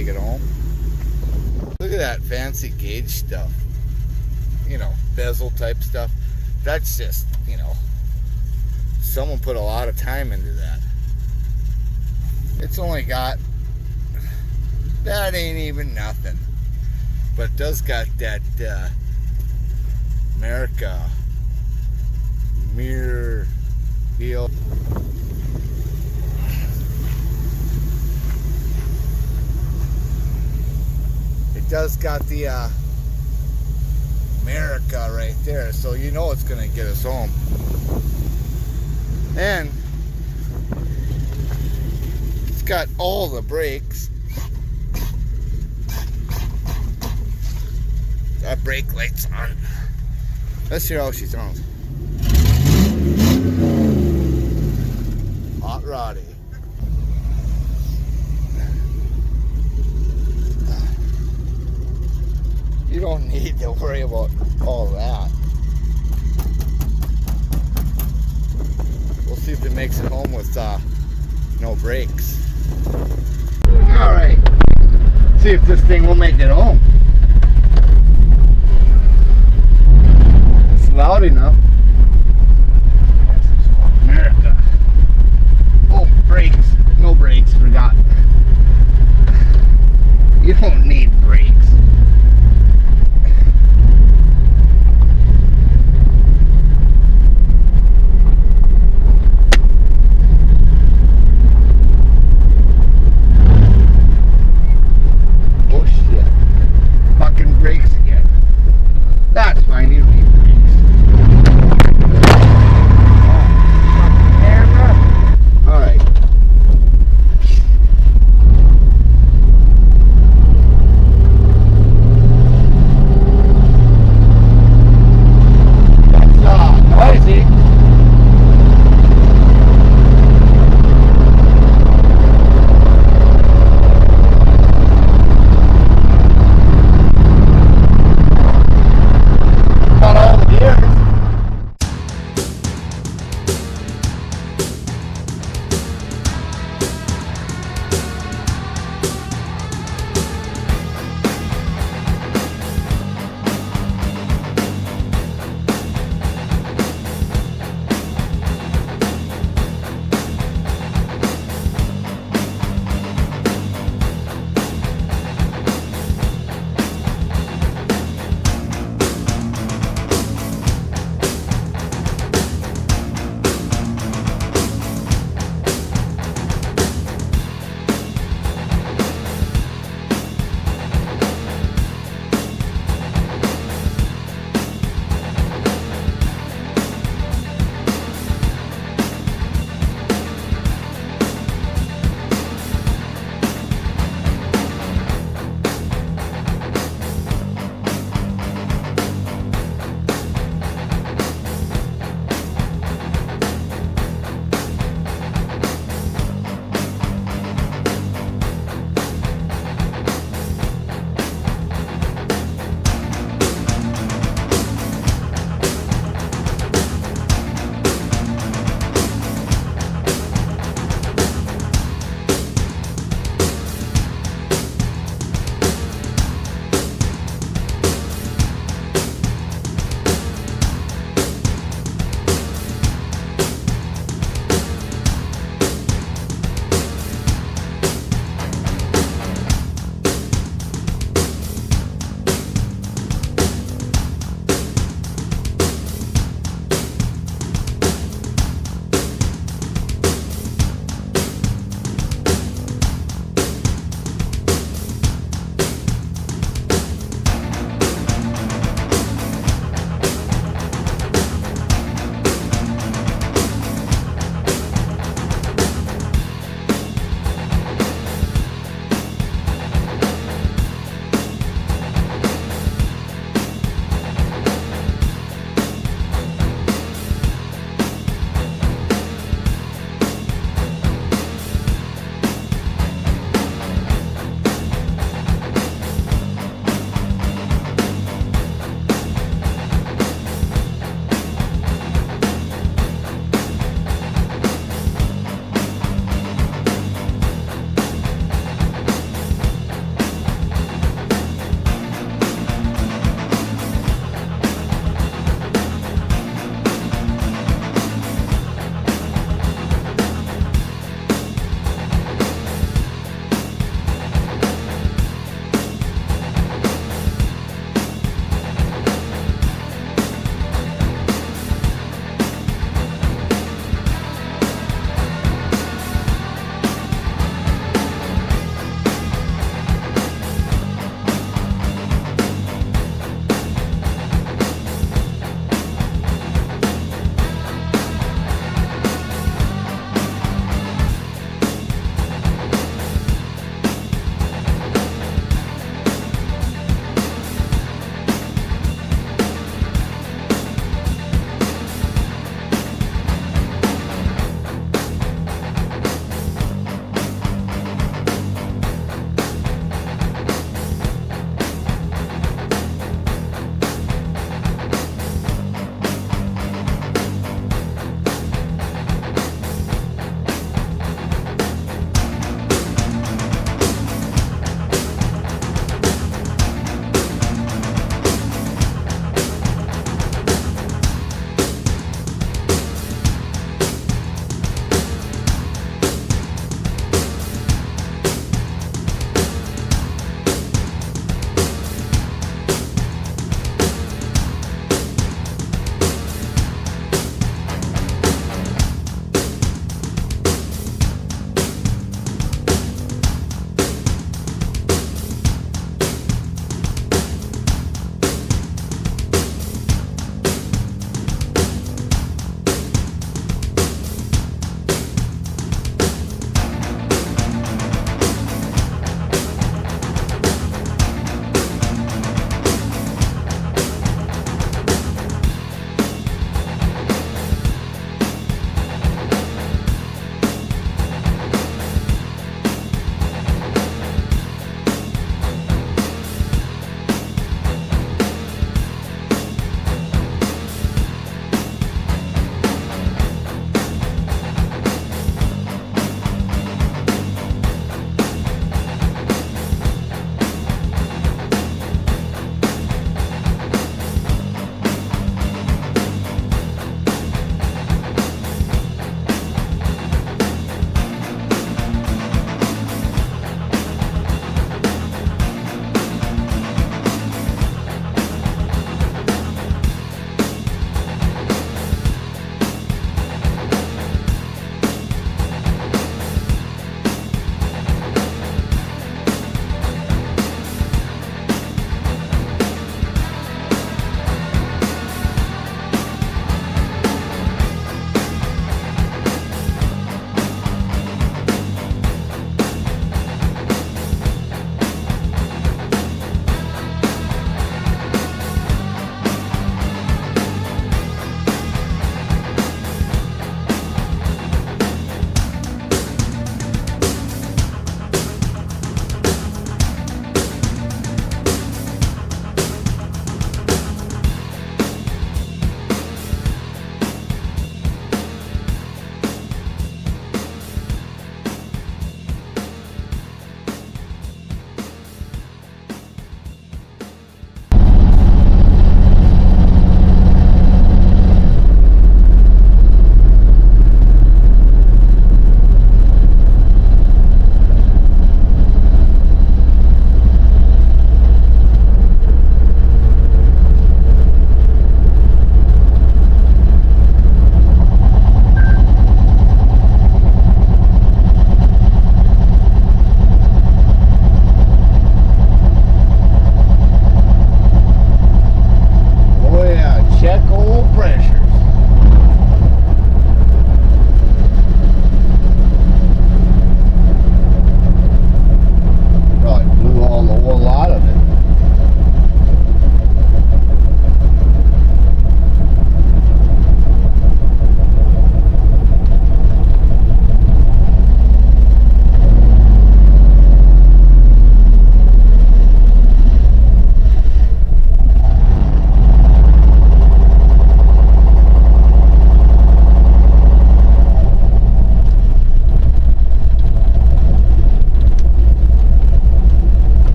make it home. Look at that fancy gauge stuff. You know, bezel type stuff. That's just, you know, someone put a lot of time into that. It's only got, that ain't even nothing. But it does got that America mirror deal. It does got the America right there, so you know it's gonna get us home. And it's got all the brakes. That brake light's on. Let's hear how she sounds. Hot roddy. You don't need to worry about all that. We'll see if it makes it home with no brakes. Alright. See if this thing will make it home. It's loud enough. America. Oh, brakes. No brakes, forgot. You don't need brakes. That's fine, you don't need brakes. Alright.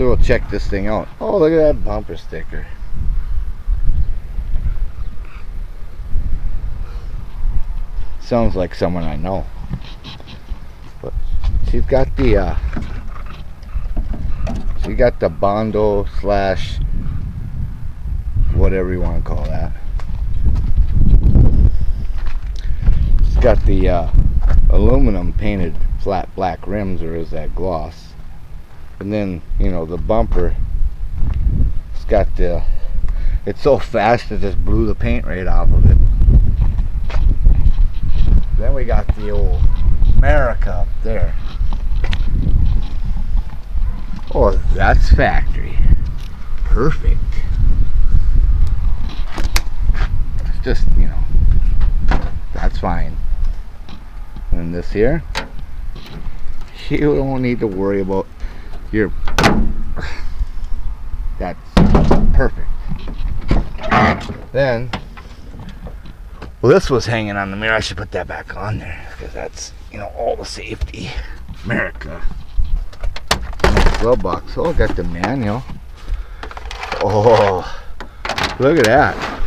So we'll check this thing out. Oh, look at that bumper sticker. Sounds like someone I know. But she's got the Bondo slash whatever you want to call that. It's got the aluminum painted flat black rims, or is that gloss? And then, you know, the bumper, it's got the, it's so fast it just blew the paint right off of it. Then we got the old America up there. Oh, that's factory. Perfect. It's just, you know, that's fine. And this here, you don't need to worry about your, that's perfect. Then, well, this was hanging on the mirror. I should put that back on there because that's, you know, all the safety. America. Glove box. Oh, got the manual. Oh, look at that.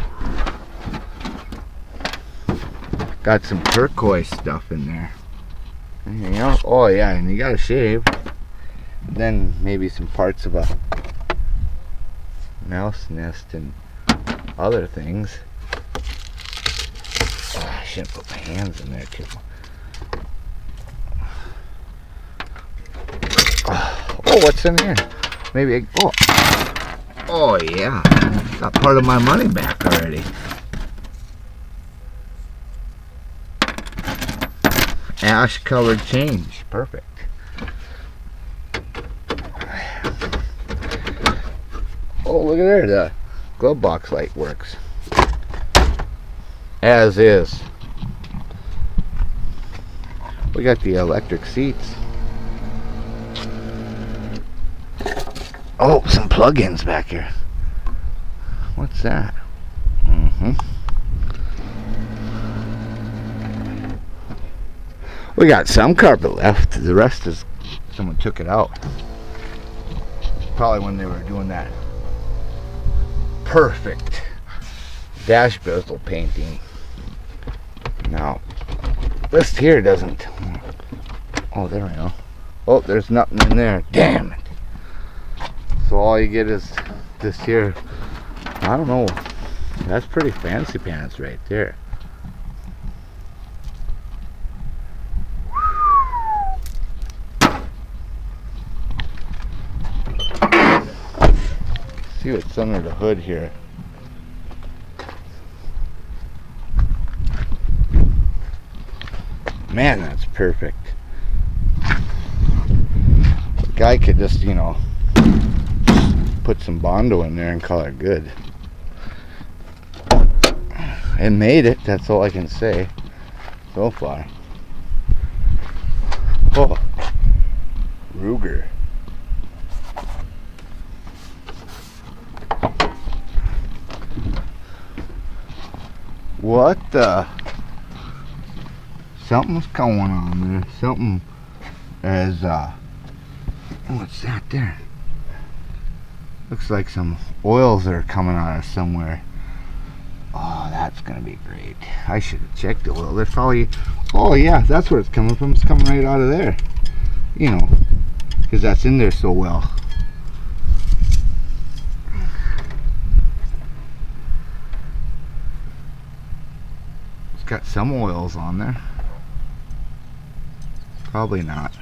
Got some turquoise stuff in there. Anything else? Oh yeah, and you gotta shave. Then maybe some parts of a mouse nest and other things. Oh, I shouldn't put my hands in there too. Oh, what's in here? Maybe oh yeah, got part of my money back already. Ash colored change, perfect. Oh, look at there, the glove box light works as is. We got the electric seats. Oh, some plug-ins back here. What's that? We got some carpet left. The rest is, someone took it out. Probably when they were doing that perfect dash bezel painting. Now, this here doesn't. Oh, there we go. Oh, there's nothing in there. Damn it. So all you get is this here. I don't know. That's pretty fancy pants right there. See what's under the hood here. Man, that's perfect. The guy could just, you know, put some Bondo in there and call it good. It made it, that's all I can say so far. Oh, Ruger. What the? Something's going on there. Something is, what's that there? Looks like some oils are coming out of somewhere. Oh, that's gonna be great. I should have checked the oil. There's probably, oh yeah, that's where it's coming from. It's coming right out of there. You know, because that's in there so well. It's got some oils on there. Probably not.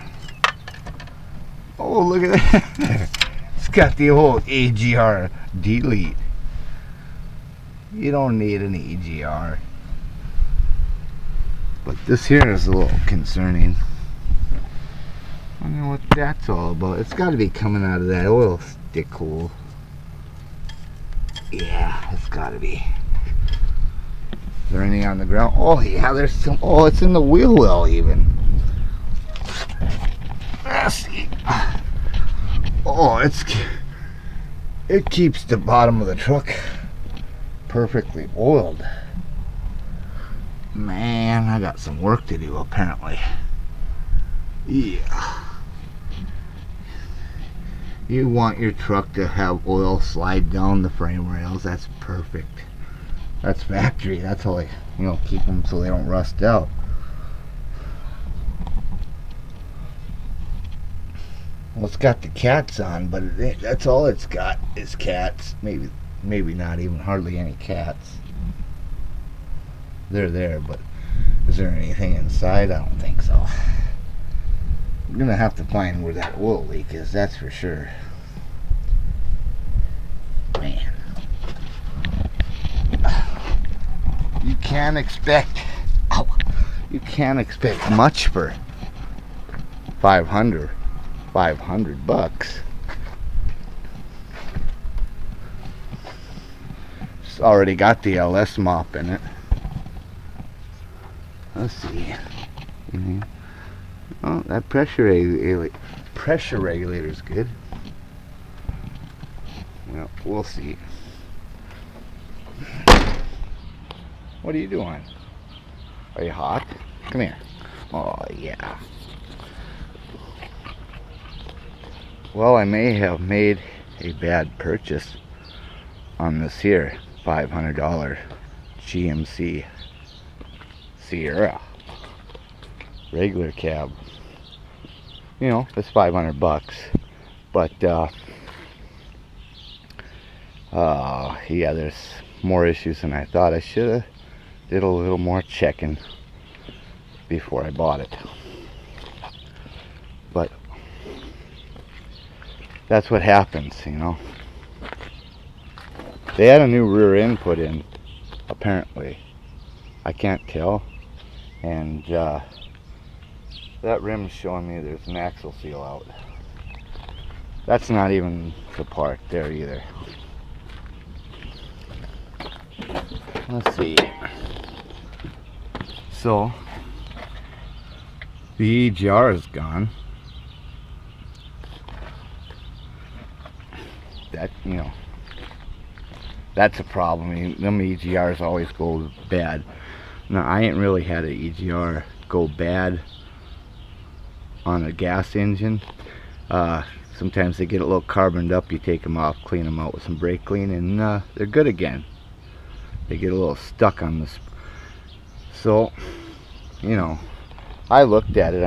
Oh, look at that. It's got the old AGR delete. You don't need an AGR. But this here is a little concerning. I don't know what that's all about. It's got to be coming out of that oil stick hole. Yeah, it's got to be. Is there anything on the ground? Oh yeah, there's some. Oh, it's in the wheel well even. Oh, it keeps the bottom of the truck perfectly oiled. Man, I got some work to do apparently. Yeah. You want your truck to have oil slide down the frame rails. That's perfect. That's factory. That's how I, keep them so they don't rust out. Well, it's got the cats on, but that's all it's got is cats. Maybe not even hardly any cats. They're there, but is there anything inside? I don't think so. I'm gonna have to find where that oil leak is, that's for sure. Man, you can't expect much for 500 bucks. It's already got the LS mop in it. Let's see. Oh, that pressure regulator is good. Well, we'll see. What are you doing? Are you hot? Come here. Oh, yeah. Well, I may have made a bad purchase on this here $500 GMC Sierra regular cab. It's 500 bucks, but yeah, there's more issues than I thought. I should have did a little more checking before I bought it, but that's what happens. They had a new rear end put in, apparently. I can't tell, and that rim's showing me there's an axle seal out. That's not even the part there either. Let's see. So the EGR is gone. That, that's a problem. Them EGRs always go bad. Now, I ain't really had an EGR go bad on a gas engine. Sometimes they get a little carboned up. You take them off, clean them out with some brake clean, and they're good again. They get a little stuck on this. So, I looked at it.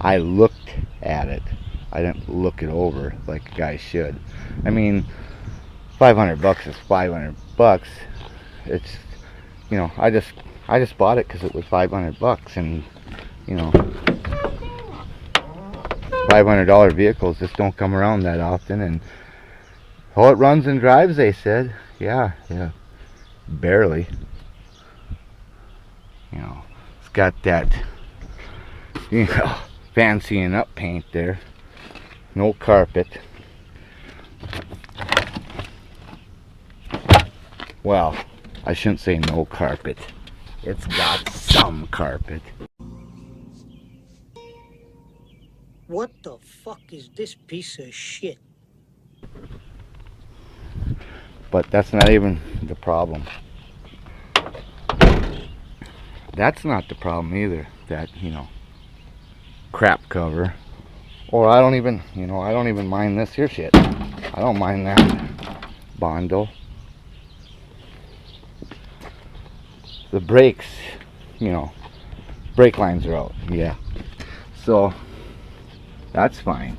I looked at it. I didn't look it over like a guy should. 500 bucks is 500 bucks. It's, I just bought it because it was 500 bucks, and $500 vehicles just don't come around that often. And it runs and drives, they said. Yeah, barely. It's got that fancying up paint there. No carpet. Well, I shouldn't say no carpet. It's got some carpet. What the fuck is this piece of shit? But that's not even the problem. That's not the problem either. That, crap cover. Or I don't even mind this here shit. I don't mind that Bondo. The brakes, brake lines are out. Yeah. So that's fine.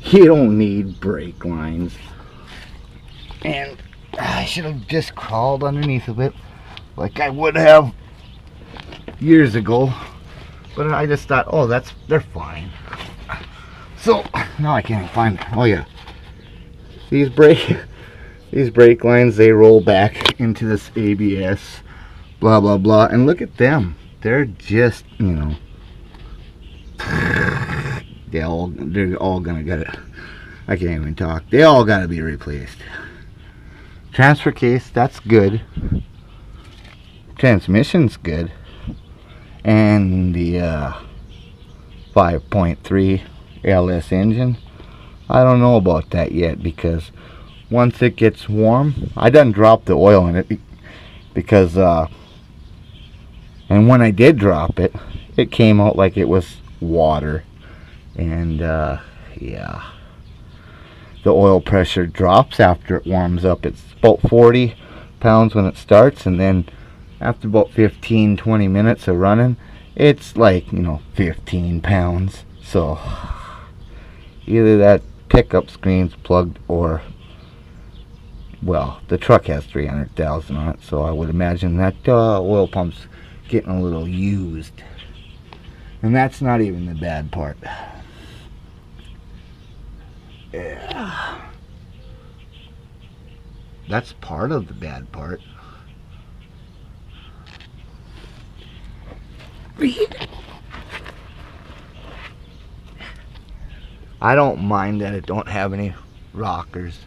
You don't need brake lines. And I should have just crawled underneath of it like I would have years ago. But I just thought, oh, they're fine. So now I can't even find them. Oh yeah. These brake lines, they roll back into this ABS, blah blah blah, and look at them. They're just, they're all gonna get it. I can't even talk. They all gotta be replaced. Transfer case, that's good. Transmission's good. And the 5.3 LS engine, I don't know about that yet, because once it gets warm, I done dropped the oil in it because and when I did drop it, it came out like it was water. And yeah, the oil pressure drops after it warms up. It's about 40 pounds when it starts, and then after about 15-20 minutes of running, it's like, 15 pounds. So either that pickup screen's plugged, or, well, the truck has 300,000 on it, so I would imagine that oil pump's getting a little used. And that's not even the bad part. Yeah. That's part of the bad part. I don't mind that it don't have any rockers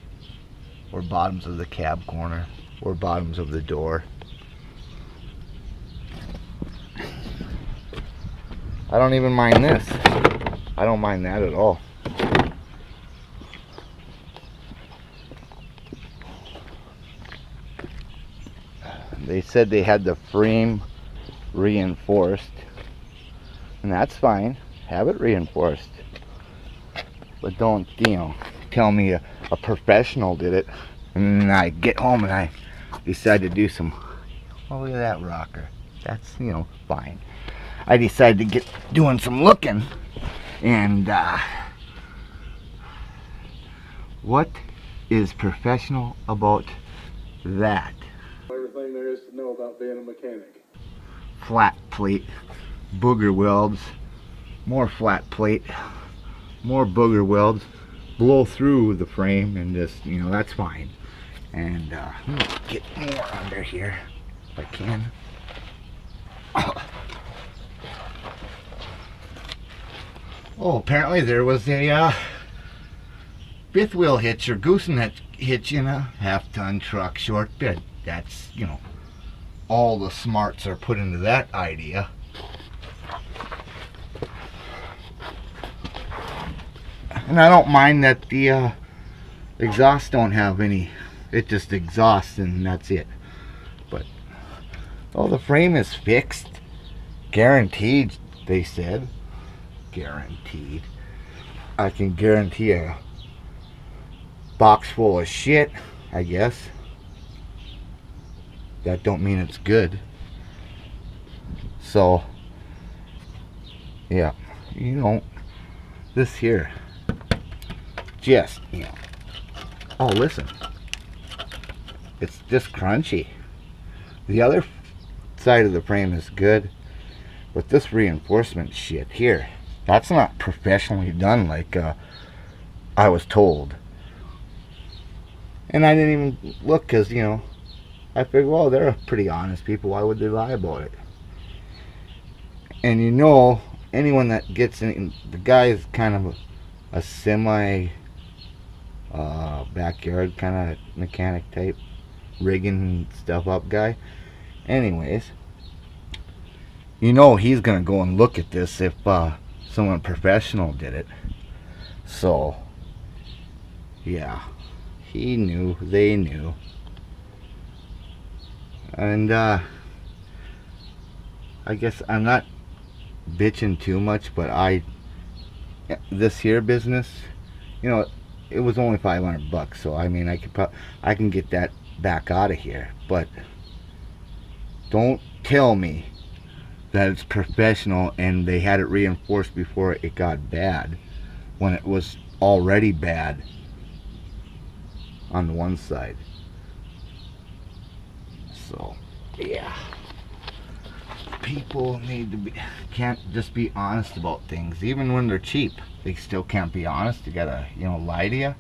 or bottoms of the cab corner or bottoms of the door. I don't even mind this. I don't mind that at all. They said they had the frame reinforced, and that's fine. Have it reinforced. But don't, tell me a professional did it, and then I get home and I decide to do some, oh, look at that rocker. That's, fine. I decided to get doing some looking, and what is professional about that? Everything there is to know about being a mechanic. Flat plate, booger welds, more flat plate, more booger welds, blow through the frame, and just, that's fine. And let me get more under here if I can. Oh, apparently there was a fifth wheel hitch or gooseneck hitch in a half-ton truck short bed. That's, all the smarts are put into that idea. And I don't mind that the exhausts don't have any. It just exhausts and that's it. But, oh, the frame is fixed. Guaranteed, they said. Guaranteed. I can guarantee a box full of shit, I guess. That don't mean it's good. So, yeah, this here, just, oh, listen, it's just crunchy. The other side of the frame is good, but this reinforcement shit here, that's not professionally done like I was told. And I didn't even look because, I figured, well, they're pretty honest people. Why would they lie about it? And anyone that gets in, the guy is kind of a semi backyard kind of mechanic type, rigging stuff up guy. Anyways, he's gonna go and look at this if someone professional did it. So, yeah, he knew, they knew. And I guess I'm not bitching too much, but this here business, it was only $500, so I mean I can get that back out of here. But don't tell me that it's professional and they had it reinforced before it got bad, when it was already bad on the one side. So, yeah, people need to can't just be honest about things. Even when they're cheap, they still can't be honest. They gotta, lie to you.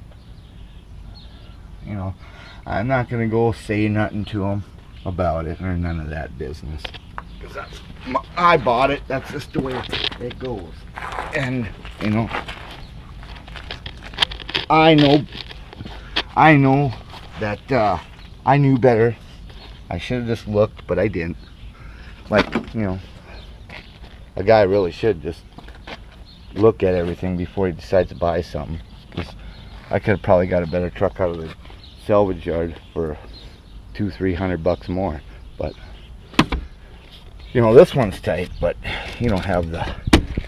I'm not gonna go say nothing to them about it or none of that business, because I bought it. That's just the way it goes. And I know that I knew better. I should have just looked, but I didn't. Like, a guy really should just look at everything before he decides to buy something. Because I could have probably got a better truck out of the salvage yard for $200-300 more. But, this one's tight, but you don't have the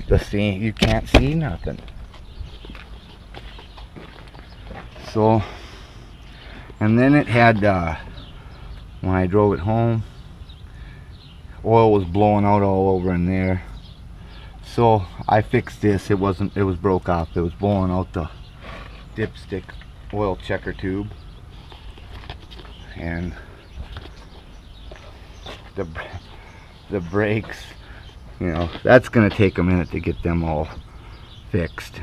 you can't see nothing. So, and then it had, when I drove it home, oil was blowing out all over in there. So I fixed this. It was broke off. It was blowing out the dipstick oil checker tube, and the brakes, you know, that's gonna take a minute to get them all fixed.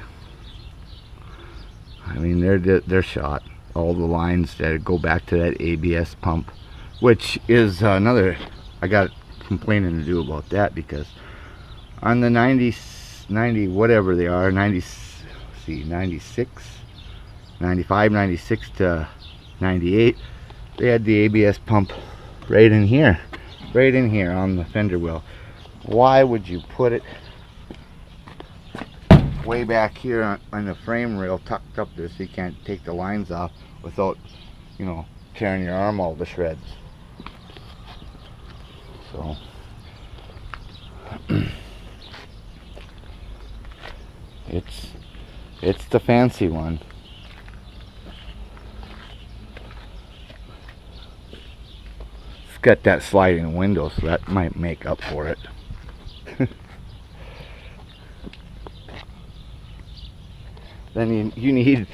I mean, they're shot. All the lines that go back to that ABS pump, which is another, I got complaining to do about that, because on the 90 whatever they are, 96, 95, 96 to 98, they had the ABS pump right in here on the fender well. Why would you put it way back here on the frame rail, tucked up there, so you can't take the lines off without, you know, tearing your arm all to shreds? So it's the fancy one. It's got that sliding window, so that might make up for it. Then you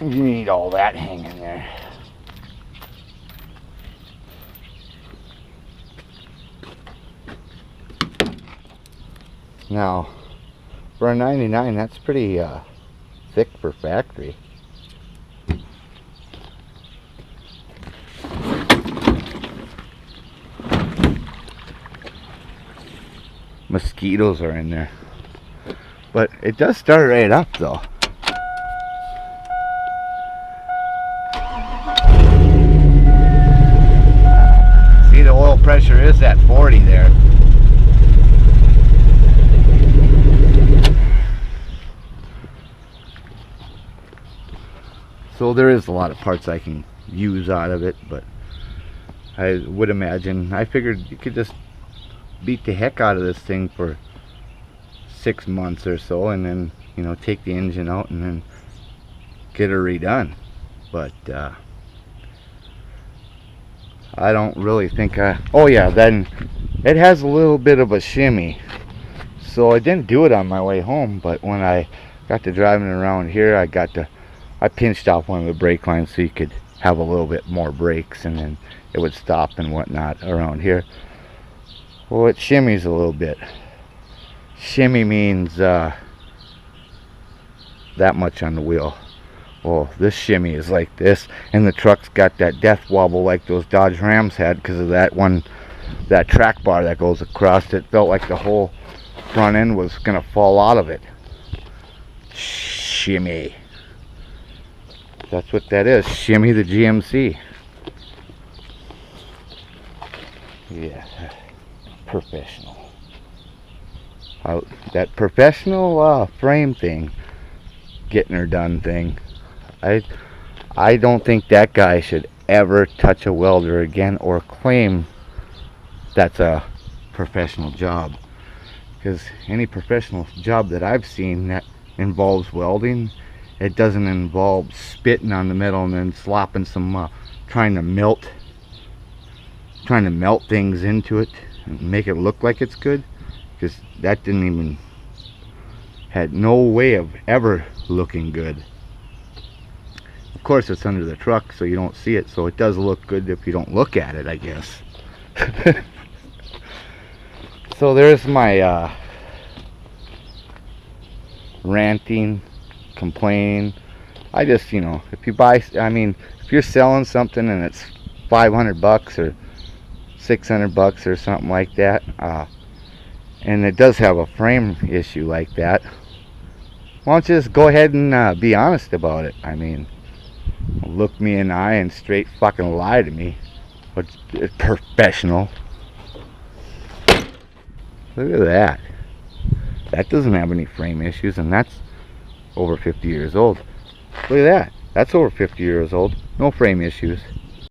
need all that hanging there. Now, for a 99, that's pretty thick for factory. Mosquitoes are in there. But it does start right up though. See, the oil pressure is at 40 there. So there is a lot of parts I can use out of it, but I would imagine, I figured you could just beat the heck out of this thing for 6 months or so, and then, you know, take the engine out and then get her redone. But I don't really think oh yeah, then it has a little bit of a shimmy, so I didn't do it on my way home, but when I got to driving around here, I pinched off one of the brake lines so you could have a little bit more brakes, and then it would stop and whatnot around here. Well, it shimmies a little bit. Shimmy means that much on the wheel. Well, this shimmy is like this, and the truck's got that death wobble like those Dodge Rams had because of that track bar that goes across. It felt like the whole front end was gonna fall out of it. Shimmy. That's what that is. Shimmy the GMC. Yeah, professional. That professional frame thing, getting her done thing. I don't think that guy should ever touch a welder again or claim that's a professional job, because any professional job that I've seen that involves welding, it doesn't involve spitting on the metal and then slopping some trying to melt things into it and make it look like it's good, because that had no way of ever looking good. Of course, it's under the truck, so you don't see it, so it does look good if you don't look at it, I guess. So there's my ranting, complaining. I just, you know, if you're selling something and it's $500 or $600 or something like that, and it does have a frame issue like that, why don't you just go ahead and be honest about it? I mean, look me in the eye and straight fucking lie to me. It's professional. Look at that. That doesn't have any frame issues, and that's over 50 years old. Look at that. That's over 50 years old. No frame issues.